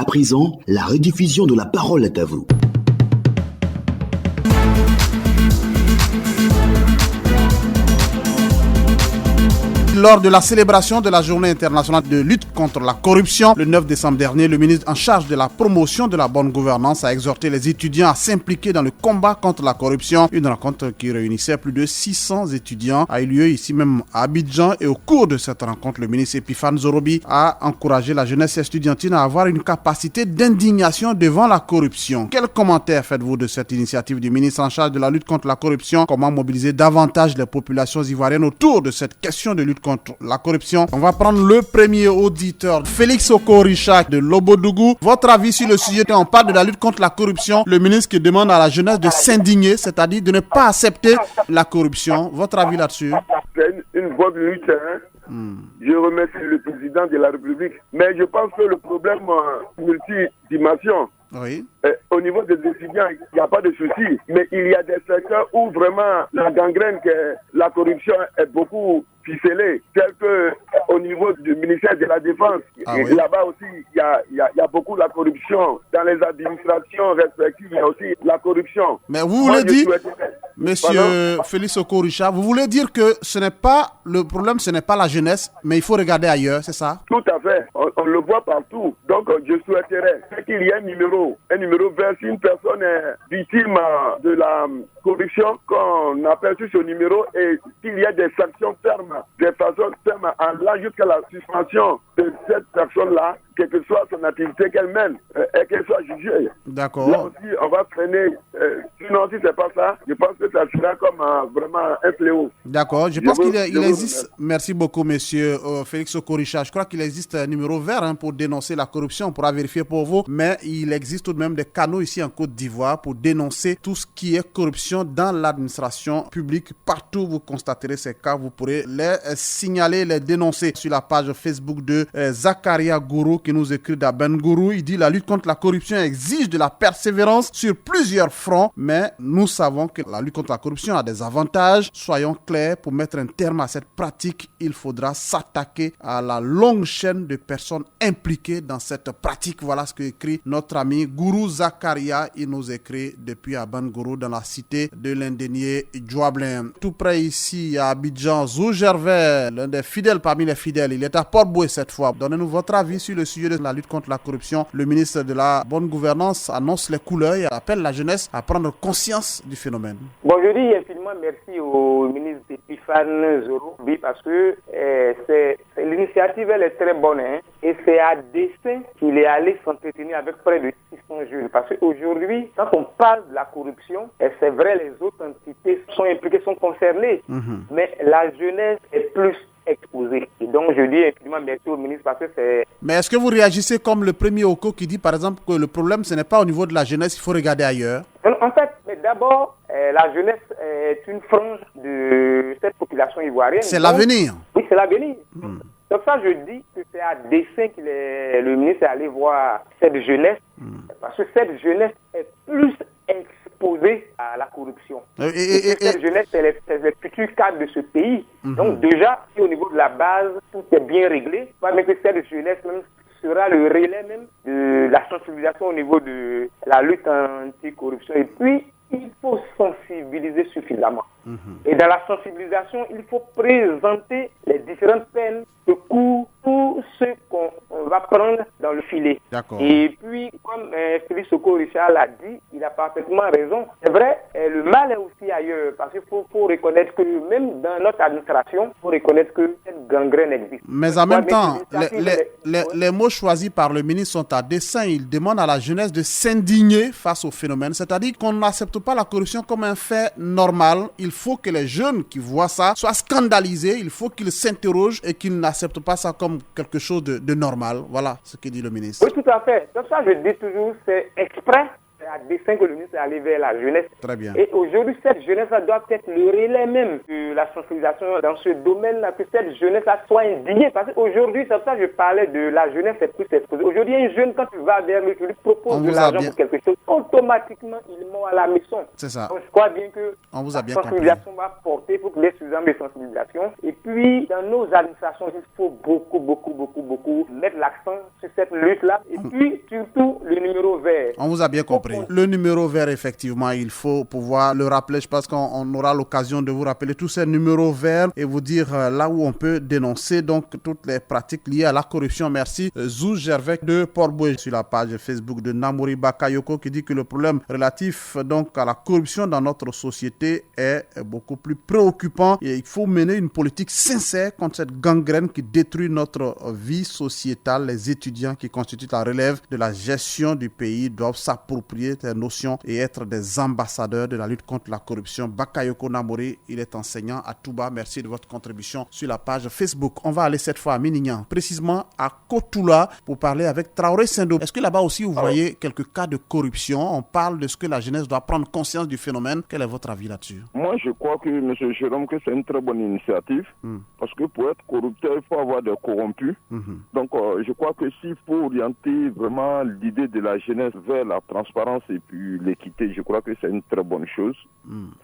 À présent, la rediffusion de la parole est à vous. Lors de la célébration de la Journée internationale de lutte contre la corruption, le 9 décembre dernier, le ministre en charge de la promotion de la bonne gouvernance a exhorté les étudiants à s'impliquer dans le combat contre la corruption. Une rencontre qui réunissait plus de 600 étudiants a eu lieu ici même à Abidjan, et au cours de cette rencontre, le ministre Epiphane Zorobi a encouragé la jeunesse estudiantine à avoir une capacité d'indignation devant la corruption. Quel commentaire faites-vous de cette initiative du ministre en charge de la lutte contre la corruption? Comment mobiliser davantage les populations ivoiriennes autour de cette question de lutte contre la corruption? On va prendre le premier auditeur, Félix Okoricha de Lobodougou. Votre avis sur le sujet? On parle de la lutte contre la corruption. Le ministre qui demande à la jeunesse de s'indigner, c'est-à-dire de ne pas accepter la corruption. Votre avis là-dessus? C'est une bonne lutte. Je remercie le président de la République. Mais je pense que le problème multidimension, oui. Au niveau des étudiants, il n'y a pas de souci. Mais il y a des secteurs où vraiment la gangrène, que la corruption est beaucoup ficelée, tel que au niveau du ministère de la Défense. Oui. Là-bas aussi, il y a beaucoup de la corruption. Dans les administrations respectives, il y a aussi la corruption. Mais vous voulez dire, monsieur Félix Okoricha, vous voulez dire que le problème, ce n'est pas la jeunesse, mais il faut regarder ailleurs, c'est ça? Tout à fait. On le voit partout. Donc, je souhaiterais qu'il y ait un numéro vert. Si une personne est victime de la corruption, qu'on appelle sur ce numéro, et qu'il y ait des sanctions fermes, des façons fermes, allant jusqu'à la suspension de cette personne-là, quelle que soit son activité qu'elle mène, et qu'elle soit jugée. D'accord. Là aussi, on va freiner. Sinon, si c'est pas ça, je pense que ça sera comme vraiment un fléau. D'accord. Je pense qu'il existe. Merci beaucoup, monsieur Félix Okoricha. Je crois qu'il existe un numéro vert pour dénoncer la corruption. On pourra vérifier pour vous. Mais il existe tout de même des canaux ici en Côte d'Ivoire pour dénoncer tout ce qui est corruption dans l'administration publique. Partout, vous constaterez ces cas. Vous pourrez les signaler, les dénoncer sur la page Facebook de Zakaria Gourou, qui nous écrit d'Aben Gourou. Il dit: la lutte contre la corruption exige de la persévérance sur plusieurs fronts, mais nous savons que la lutte contre la corruption a des avantages. Soyons clairs, pour mettre un terme à cette pratique, il faudra s'attaquer à la longue chaîne de personnes impliquées dans cette pratique. Voilà ce que écrit notre ami Gourou Zakaria. Il nous écrit depuis Aben Gourou, dans la cité de l'Indénié Djouablin. Tout près ici à Abidjan, Zou Gervais, l'un des fidèles parmi les fidèles, il est à Port-Boué cette fois. Donnez-nous votre avis sur le sujet de la lutte contre la corruption. Le ministre de la bonne gouvernance annonce les couleurs et appelle la jeunesse à prendre conscience du phénomène. Bon, je dis infiniment merci au ministre Epiphane Zorobi, parce que l'initiative, elle est très bonne, et c'est à dessein qu'il est allé s'entretenir avec près de 600 jeunes. Parce qu'aujourd'hui, quand on parle de la corruption, et c'est vrai, les autres entités sont impliquées, sont concernées, mais la jeunesse est plus exposé. Et donc, je dis infiniment merci au ministre, parce que c'est... Mais est-ce que vous réagissez comme le premier Oko qui dit, par exemple, que le problème, ce n'est pas au niveau de la jeunesse, il faut regarder ailleurs? En fait, d'abord, la jeunesse est une frange de cette population ivoirienne. C'est l'avenir. Oui, c'est l'avenir. Donc ça, je dis que c'est à dessein que le ministre est allé voir cette jeunesse, parce que cette jeunesse est plus exposée à la corruption. Cette jeunesse, c'est les futurs cadres de ce pays. Donc déjà, si au niveau de la base, tout est bien réglé, mais que cette jeunesse même sera le relais même de la sensibilisation au niveau de la lutte anti-corruption. Et puis, il faut sensibiliser suffisamment. Et dans la sensibilisation, il faut présenter les différentes peines de cours pour ceux qu'on va prendre dans le filet. D'accord. Et puis, comme Félix Okoricha l'a dit, il a parfaitement raison. C'est vrai, le mal est aussi ailleurs, parce qu'il faut reconnaître que même dans notre administration, il faut reconnaître que cette gangrène existe. Mais en même temps, les mots choisis par le ministre sont à dessein. Il demande à la jeunesse de s'indigner face au phénomène. C'est-à-dire qu'on n'accepte pas la corruption comme un fait normal. Il faut que les jeunes qui voient ça soient scandalisés. Il faut qu'ils s'interrogent et qu'ils n'acceptent pas ça comme quelque chose de normal. Voilà ce que dit le ministre. Oui, tout à fait. Donc ça, je dis toujours, c'est exprès, c'est à dessein que le ministre est allé vers la jeunesse. Très bien. Et aujourd'hui, cette jeunesse-là doit être le relais même de la sensibilisation dans ce domaine-là, que cette jeunesse-là soit indignée. Parce qu'aujourd'hui, c'est pour ça que je parlais de la jeunesse, c'est plus exposé. Aujourd'hui, un jeune, quand tu vas vers lui, tu lui proposes de l'argent pour quelque chose, automatiquement, il est mort à la maison. C'est ça. Donc, je crois bien que on vous a bien la sensibilisation va porter pour qu'il y ait suffisamment de sensibilisation. Et puis, dans nos administrations, il faut beaucoup mettre l'accent sur cette lutte-là. Et puis, surtout, le numéro vert. On vous a bien compris. Le numéro vert, effectivement, il faut pouvoir le rappeler. Je pense qu'on aura l'occasion de vous rappeler tous ces numéros verts et vous dire là où on peut dénoncer donc toutes les pratiques liées à la corruption. Merci. Zou Gervais de Port-Boué sur la page Facebook de Namori Bakayoko qui dit que le problème relatif donc à la corruption dans notre société est beaucoup plus préoccupant et il faut mener une politique sincère contre cette gangrène qui détruit notre vie sociétale. Les étudiants qui constituent la relève de la gestion du pays doivent s'approprier ces notions et être des ambassadeurs de la lutte contre la corruption. Bakayoko Namori, il est enseignant à Touba. Merci de votre contribution sur la page Facebook. On va aller cette fois à Minignan, précisément à Kotula, pour parler avec Traoré Sendo. Est-ce que là-bas aussi vous voyez quelques cas de corruption? On parle de ce que la jeunesse doit prendre conscience du phénomène. Quel est votre avis là-dessus? Moi, je crois que, M. Jérôme, que c'est une très bonne initiative. Parce que pour être corrupteur, il faut avoir des corrompus. Donc, je crois que s'il faut orienter vraiment l'idée de la jeunesse vers la transparence et puis l'équité, je crois que c'est une très bonne chose.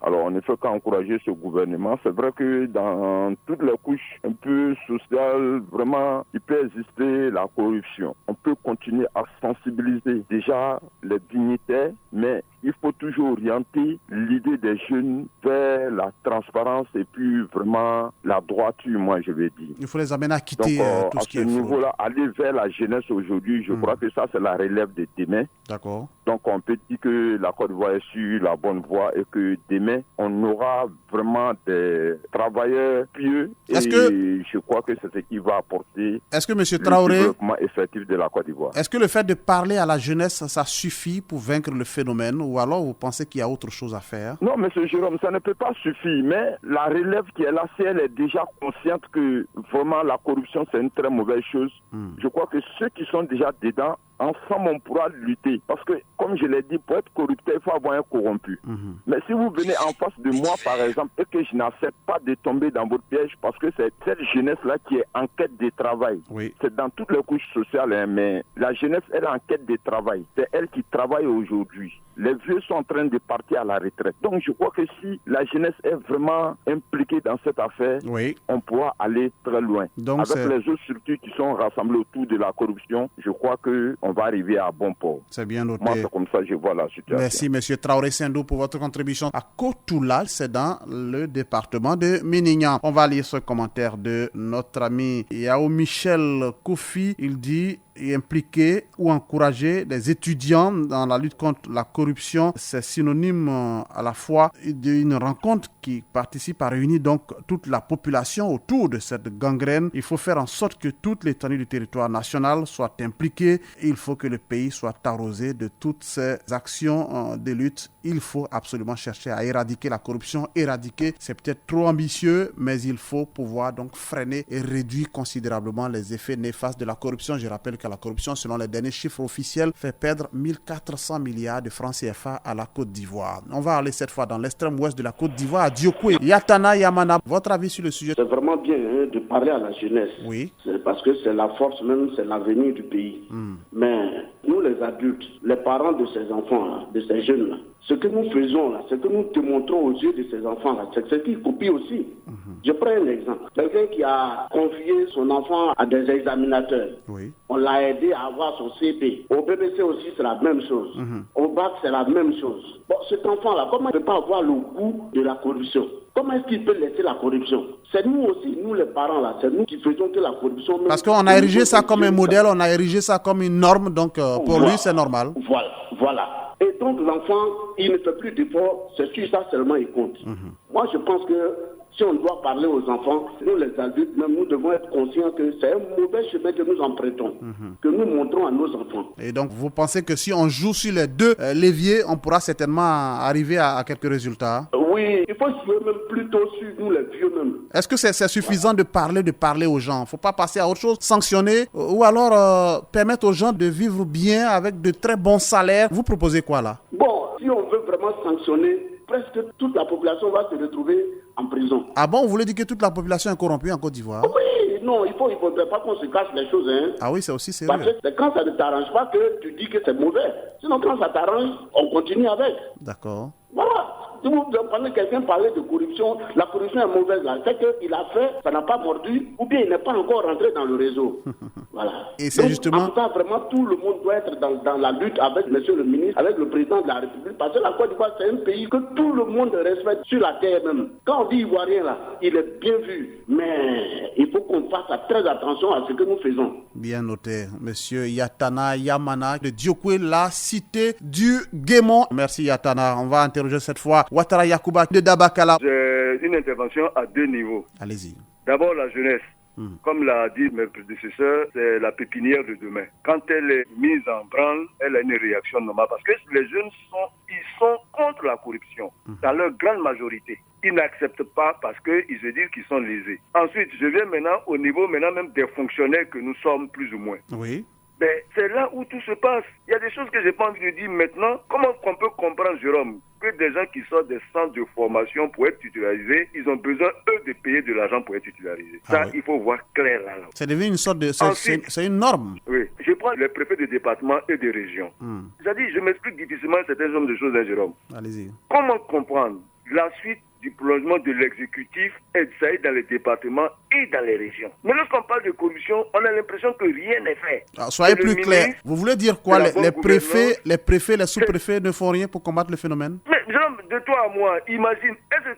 Alors, on ne fait qu'encourager ce gouvernement. C'est vrai que dans toutes les couches un peu sociales, vraiment, il peut exister la corruption. On peut continuer à sensibiliser déjà les dignitaires, mais il faut toujours orienter l'idée des jeunes vers la transparence et puis vraiment la droiture, moi je vais dire. Il faut les amener à quitter tout ce qui est faux. À ce niveau-là, aller vers la jeunesse aujourd'hui, je crois que ça c'est la relève de demain. D'accord. Donc on peut dire que la Côte d'Ivoire est sur la bonne voie et que demain on aura vraiment des travailleurs pieux et je crois que c'est ce qui va apporter M. Traoré, le développement effectif de la Côte d'Ivoire. Est-ce que le fait de parler à la jeunesse, ça suffit pour vaincre le phénomène ou alors vous pensez qu'il y a autre chose à faire? Non, M. Jérôme, ça ne peut pas suffire, mais la relève qui est là, si elle est déjà consciente que vraiment la corruption c'est une très mauvaise chose, je crois que ceux qui sont déjà dedans, ensemble on pourra lutter. Parce que, comme je l'ai dit, pour être corrupteur, il faut avoir un corrompu. Mais si vous venez en face de moi, par exemple, et que je n'accepte pas de tomber dans votre piège, parce que c'est cette jeunesse-là qui est en quête de travail. Oui. C'est dans toutes les couches sociales, hein, mais la jeunesse, elle est en quête de travail. C'est elle qui travaille aujourd'hui. Les vieux sont en train de partir à la retraite. Donc je crois que si la jeunesse est vraiment impliquée dans cette affaire, on pourra aller très loin. Donc, avec les autres structures qui sont rassemblées autour de la corruption, je crois qu'on va arriver à bon port. C'est bien noté. Moi, c'est comme ça que je vois la situation. Merci, M. Traoré Sendo, pour votre contribution. À Kotula, c'est dans le département de Minignan. On va lire ce commentaire de notre ami Yao Michel Koufi. Il dit impliquer ou encourager les étudiants dans la lutte contre la corruption, c'est synonyme à la fois d'une rencontre qui participe à réunir donc toute la population autour de cette gangrène. Il faut faire en sorte que toute l'étendue du territoire national soit impliquée. Il faut que le pays soit arrosé de toutes ces actions de lutte. Il faut absolument chercher à éradiquer la corruption. Éradiquer, c'est peut-être trop ambitieux, mais il faut pouvoir donc freiner et réduire considérablement les effets néfastes de la corruption. Je rappelle que la corruption, selon les derniers chiffres officiels, fait perdre 1400 milliards de francs CFA à la Côte d'Ivoire. On va aller cette fois dans l'extrême ouest de la Côte d'Ivoire, à Diokwe. Yatana Yamana, votre avis sur le sujet? C'est vraiment bien de parler à la jeunesse. Oui. C'est parce que c'est la force même, c'est l'avenir du pays. Mais nous les adultes, les parents de ces enfants, de ces jeunes-là, ce que nous faisons là, ce que nous démontrons aux yeux de ces enfants-là, c'est ce qu'ils copient aussi. Je prends un exemple. Quelqu'un qui a confié son enfant à des examinateurs. Oui. On l'a aidé à avoir son CP. Au BBC aussi, c'est la même chose. Au bac, c'est la même chose. Bon, cet enfant-là, comment il ne peut pas avoir le goût de la corruption? Comment est-ce qu'il peut laisser la corruption? C'est nous aussi, nous les parents là, c'est nous qui faisons que la corruption... Parce qu'on a érigé ça comme un modèle, on a érigé ça comme une norme, donc pour lui c'est normal. Voilà. Et donc l'enfant, il ne fait plus d'efforts, c'est sur ça seulement il compte. Moi je pense que si on doit parler aux enfants, nous les adultes, même, nous devons être conscients que c'est un mauvais chemin que nous empruntons, que nous montrons à nos enfants. Et donc vous pensez que si on joue sur les deux leviers, on pourra certainement arriver à quelques résultats? Oui, il faut jouer même plutôt sur nous les vieux même. Est-ce que c'est suffisant de parler aux gens? Il ne faut pas passer à autre chose, sanctionner ou alors permettre aux gens de vivre bien avec de très bons salaires? Vous proposez quoi là? Bon, vraiment sanctionner, presque toute la population va se retrouver en prison. Ah bon, vous voulez dire que toute la population est corrompue en Côte d'Ivoire? Oui, non, il ne faudrait pas qu'on se cache les choses. Hein. Ah oui, c'est aussi sérieux. Parce que c'est quand ça ne t'arrange pas que tu dis que c'est mauvais. Sinon, quand ça t'arrange, on continue avec. D'accord. Voilà. Si vous entendez quelqu'un parler de corruption, la corruption est mauvaise là. C'est qu'il a fait, ça n'a pas mordu, ou bien il n'est pas encore rentré dans le réseau. Voilà. Et c'est donc, justement... en tout cas, vraiment, tout le monde doit être dans la lutte avec monsieur le ministre, avec le président de la République. Parce que la Côte d'Ivoire, c'est un pays que tout le monde respecte sur la terre même. Quand on dit Ivoirien là, il est bien vu. Mais il faut qu'on fasse très attention à ce que nous faisons. Bien noté. Monsieur Yatana Yamana de Diokwe, la cité du Guémon. Merci Yatana. On va interroger cette fois Ouattara Yacouba de Dabakala. J'ai une intervention à 2 niveaux. Allez-y. D'abord, la jeunesse. Comme l'a dit mes prédécesseurs, c'est la pépinière de demain. Quand elle est mise en branle, elle a une réaction normale. Parce que les jeunes sont contre la corruption, dans leur grande majorité. Ils n'acceptent pas parce qu'ils se disent qu'ils sont lésés. Ensuite, je viens maintenant au niveau même des fonctionnaires que nous sommes plus ou moins. Oui. Ben, c'est là où tout se passe. Il y a des choses que j'ai pas envie de dire maintenant. Comment on peut comprendre, Jérôme, que des gens qui sortent des centres de formation pour être titularisés, ils ont besoin, eux, de payer de l'argent pour être titularisés. Ça, oui. Il faut voir clair là. C'est devenu une sorte de... C'est une norme. Oui. Je prends les préfets de département et de région. C'est-à-dire, je m'explique difficilement un certain nombre de choses, hein, Jérôme. Allez-y. Comment comprendre la suite du prolongement de l'exécutif et ça est dans les départements et dans les régions. Mais lorsqu'on parle de corruption, on a l'impression que rien n'est fait. Alors, soyez plus clair. Vous voulez dire quoi? Les préfets, les sous-préfets ne font rien pour combattre le phénomène? Mais genre, de toi à moi, imagine,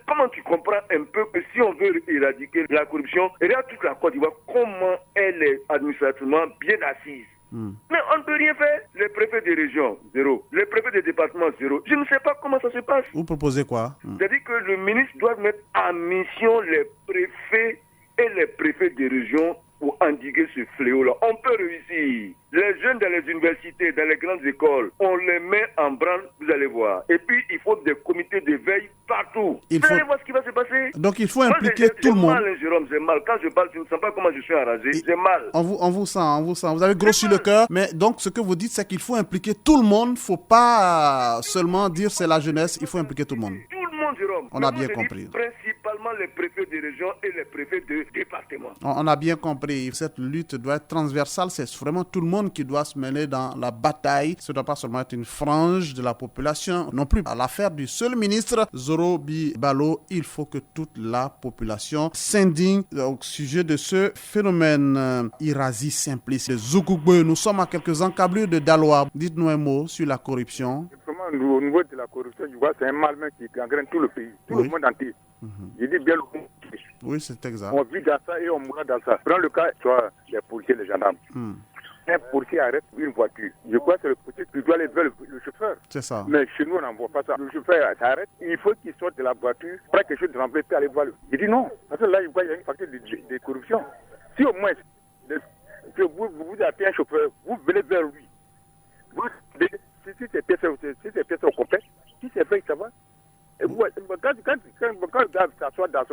comment tu comprends un peu que si on veut éradiquer la corruption, regarde toute la Côte d'Ivoire, comment elle est administrativement bien assise. Mais on ne peut rien faire. Les préfets des régions, 0. Les préfets des départements, 0. Je ne sais pas comment ça se passe. Vous proposez quoi? C'est-à-dire que le ministre doit mettre en mission les préfets et les préfets des régions pour endiguer ce fléau-là. On peut réussir. Les jeunes dans les universités, dans les grandes écoles, on les met en branle, vous allez voir. Et puis, il faut des comités de veille partout. Vous allez voir ce qui va se passer. Donc, il faut impliquer tout le monde. J'ai mal, Jérôme, j'ai mal. Quand je parle, tu ne sens pas comment je suis enragé. J'ai mal. On vous sent. Vous avez grossi le cœur. Mais donc, ce que vous dites, c'est qu'il faut impliquer tout le monde. Il ne faut pas seulement dire c'est la jeunesse. Il faut impliquer tout le monde. Tout le monde, Jérôme. On a bien compris. Principalement les préfets des régions et les préfets de département. On a bien compris. Cette lutte doit être transversale. C'est vraiment tout le monde qui doit se mêler dans la bataille. Ce ne doit pas seulement être une frange de la population. Non plus à l'affaire du seul ministre Zorobi Balo. Il faut que toute la population s'indigne au sujet de ce phénomène. Irazi Simplice, Zoukougbe. Nous sommes à quelques encablures de Daloa. Dites-nous un mot sur la corruption. Au niveau de la corruption, je vois, c'est un mal qui gangrène tout le pays, tout le monde entier. Je dis bien le monde. Oui, c'est exact. On vit dans ça et on mourra dans ça. Prends le cas, soit les policiers, les gendarmes. Un policier arrête une voiture. Je crois que c'est le policier qui doit aller vers le chauffeur. C'est ça. Mais chez nous, on n'en voit pas ça. Le chauffeur s'arrête, il faut qu'il sorte de la voiture, prend quelque chose de rempli, puis aller voir le. Je dis non. Parce que là, il y a une facture de corruption. Si au moins, que vous appelez un chauffeur, vous venez vers lui. Si c'est pièces sont complètes, si c'est fait, ça va. Et quand le gars s'assoit dans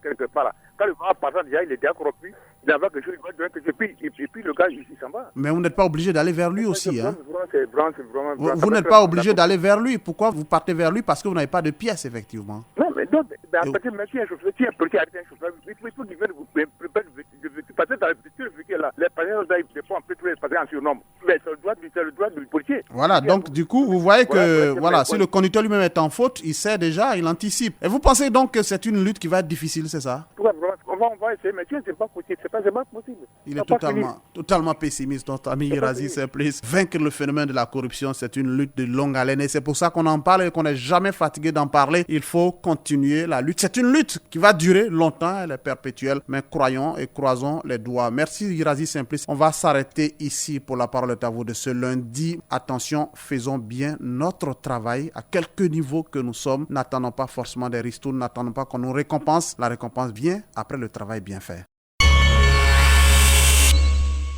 quelque part là, quand le gars passe déjà, il est déjà corrompu, il a quelque chose, il va donner quelque chose, et puis le gars, il s'en va. Mais vous n'êtes pas obligé d'aller vers lui aussi. Vous n'êtes pas pas obligé d'aller vers lui. Pourquoi vous partez vers lui? Parce que vous n'avez pas de pièces, effectivement. Non, mais non, mais si un chauffeur, si un policier arrête un chauffeur, il faut qu'il vienne vous préparer le véhicule. Parce que dans le véhicule là, les patients, ils font un peu tous les patients en surnombre. Mais c'est le droit du policier. Voilà, donc du coup, vous voyez que si le conducteur lui-même est en faute, il sait déjà, il anticipe. Et vous pensez donc que c'est une lutte qui va être difficile, c'est ça? On va essayer, mais c'est pas possible. C'est pas possible. Il est totalement pessimiste, notre ami Irazi Simplice. Vaincre le phénomène de la corruption, c'est une lutte de longue haleine. Et c'est pour ça qu'on en parle et qu'on n'est jamais fatigué d'en parler. Il faut continuer la lutte. C'est une lutte qui va durer longtemps, elle est perpétuelle. Mais croyons et croisons les doigts. Merci Irazi Simplice. On va s'arrêter ici pour la parole à vous de ce lundi. Attention, faisons bien notre travail à quelque niveau que nous sommes. N'attendons pas forcément des ristournes, n'attendons pas qu'on nous récompense. La récompense vient après le travail bien fait.